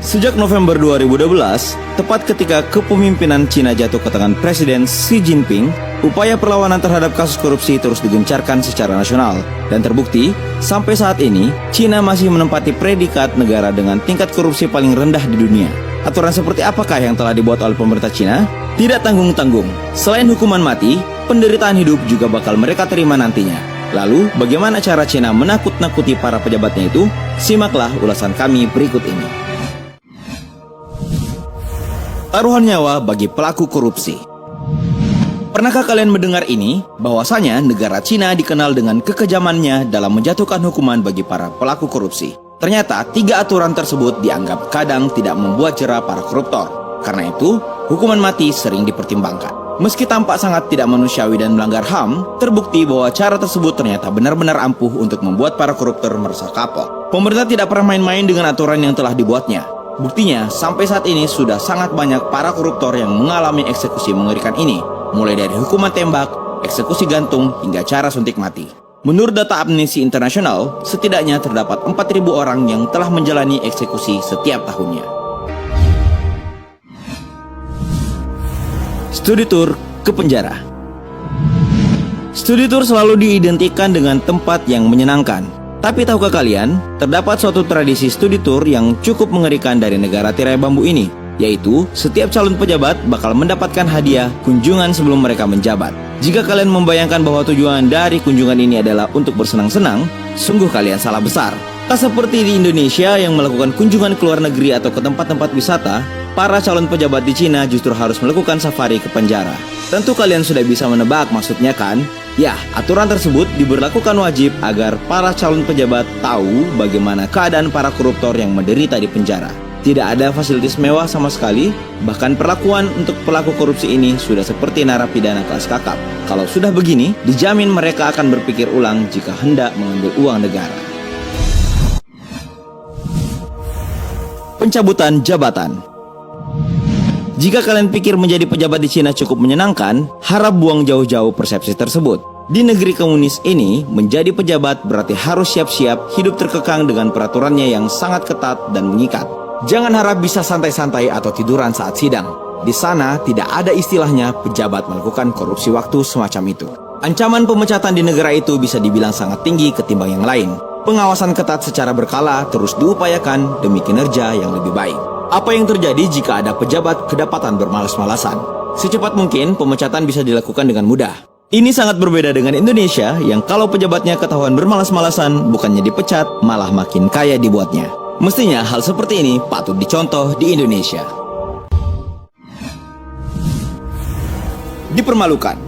Sejak November 2012, tepat ketika kepemimpinan Cina jatuh ke tangan Presiden Xi Jinping, upaya perlawanan terhadap kasus korupsi terus digencarkan secara nasional. Dan terbukti, sampai saat ini, Cina masih menempati predikat negara dengan tingkat korupsi paling rendah di dunia. Aturan seperti apakah yang telah dibuat oleh pemerintah Cina? Tidak tanggung-tanggung. Selain hukuman mati, penderitaan hidup juga bakal mereka terima nantinya. Lalu, bagaimana cara Cina menakut-nakuti para pejabatnya itu? Simaklah ulasan kami berikut ini. Taruhan nyawa bagi pelaku korupsi. Pernahkah kalian mendengar ini? Bahwasanya negara Cina dikenal dengan kekejamannya dalam menjatuhkan hukuman bagi para pelaku korupsi. Ternyata 3 aturan tersebut dianggap kadang tidak membuat jera para koruptor. Karena itu, hukuman mati sering dipertimbangkan. Meski tampak sangat tidak manusiawi dan melanggar HAM, terbukti bahwa cara tersebut ternyata benar-benar ampuh untuk membuat para koruptor merasa kapok. Pemerintah tidak pernah main-main dengan aturan yang telah dibuatnya. Buktinya, sampai saat ini sudah sangat banyak para koruptor yang mengalami eksekusi mengerikan ini, mulai dari hukuman tembak, eksekusi gantung, hingga cara suntik mati. Menurut data Amnesty International, setidaknya terdapat 4.000 orang yang telah menjalani eksekusi setiap tahunnya. Studi tour ke penjara. Studi tour selalu diidentikan dengan tempat yang menyenangkan. Tapi tahukah kalian, terdapat suatu tradisi studi tour yang cukup mengerikan dari negara tirai bambu ini, yaitu setiap calon pejabat bakal mendapatkan hadiah kunjungan sebelum mereka menjabat. Jika kalian membayangkan bahwa tujuan dari kunjungan ini adalah untuk bersenang-senang, sungguh kalian salah besar. Tak seperti di Indonesia yang melakukan kunjungan ke luar negeri atau ke tempat-tempat wisata, para calon pejabat di Cina justru harus melakukan safari ke penjara. Tentu kalian sudah bisa menebak maksudnya kan? Ya, aturan tersebut diberlakukan wajib agar para calon pejabat tahu bagaimana keadaan para koruptor yang menderita di penjara. Tidak ada fasilitas mewah sama sekali, bahkan perlakuan untuk pelaku korupsi ini sudah seperti narapidana kelas kakap. Kalau sudah begini, dijamin mereka akan berpikir ulang jika hendak mengambil uang negara. Pencabutan jabatan. Jika kalian pikir menjadi pejabat di Cina cukup menyenangkan, harap buang jauh-jauh persepsi tersebut. Di negeri komunis ini, menjadi pejabat berarti harus siap-siap hidup terkekang dengan peraturannya yang sangat ketat dan mengikat. Jangan harap bisa santai-santai atau tiduran saat sidang. Di sana tidak ada istilahnya pejabat melakukan korupsi waktu semacam itu. Ancaman pemecatan di negara itu bisa dibilang sangat tinggi ketimbang yang lain. Pengawasan ketat secara berkala terus diupayakan demi kinerja yang lebih baik. Apa yang terjadi jika ada pejabat kedapatan bermalas-malasan? Secepat mungkin pemecatan bisa dilakukan dengan mudah. Ini sangat berbeda dengan Indonesia yang kalau pejabatnya ketahuan bermalas-malasan bukannya dipecat, malah makin kaya dibuatnya. Mestinya hal seperti ini patut dicontoh di Indonesia. Dipermalukan.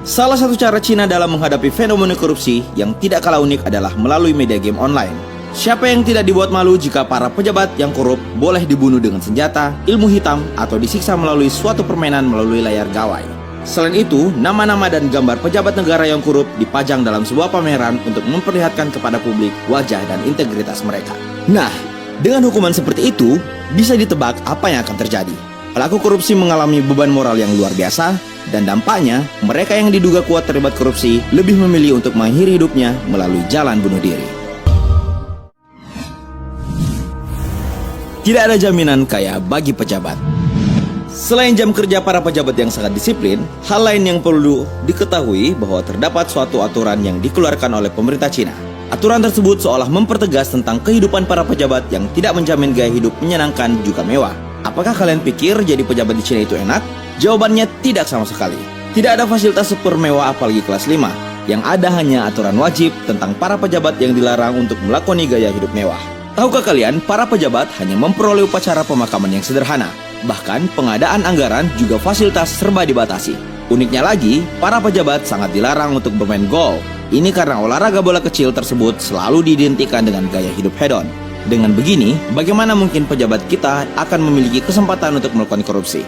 Salah satu cara Cina dalam menghadapi fenomena korupsi yang tidak kalah unik adalah melalui media game online. Siapa yang tidak dibuat malu jika para pejabat yang korup boleh dibunuh dengan senjata, ilmu hitam, atau disiksa melalui suatu permainan melalui layar gawai. Selain itu, nama-nama dan gambar pejabat negara yang korup dipajang dalam sebuah pameran untuk memperlihatkan kepada publik wajah dan integritas mereka. Nah, dengan hukuman seperti itu, bisa ditebak apa yang akan terjadi. Pelaku korupsi mengalami beban moral yang luar biasa, dan dampaknya, mereka yang diduga kuat terlibat korupsi lebih memilih untuk mengakhiri hidupnya melalui jalan bunuh diri. Tidak ada jaminan kaya bagi pejabat. Selain jam kerja para pejabat yang sangat disiplin, hal lain yang perlu diketahui bahwa terdapat suatu aturan yang dikeluarkan oleh pemerintah Cina. Aturan tersebut seolah mempertegas tentang kehidupan para pejabat yang tidak menjamin gaya hidup menyenangkan juga mewah. Apakah kalian pikir jadi pejabat di Cina itu enak? Jawabannya tidak sama sekali. Tidak ada fasilitas super mewah apalagi kelas 5. Yang ada hanya aturan wajib tentang para pejabat yang dilarang untuk melakoni gaya hidup mewah. Tahukah kalian, para pejabat hanya memperoleh upacara pemakaman yang sederhana. Bahkan, pengadaan anggaran juga fasilitas serba dibatasi. Uniknya lagi, para pejabat sangat dilarang untuk bermain golf. Ini karena olahraga bola kecil tersebut selalu diidentikan dengan gaya hidup hedon. Dengan begini, bagaimana mungkin pejabat kita akan memiliki kesempatan untuk melakukan korupsi?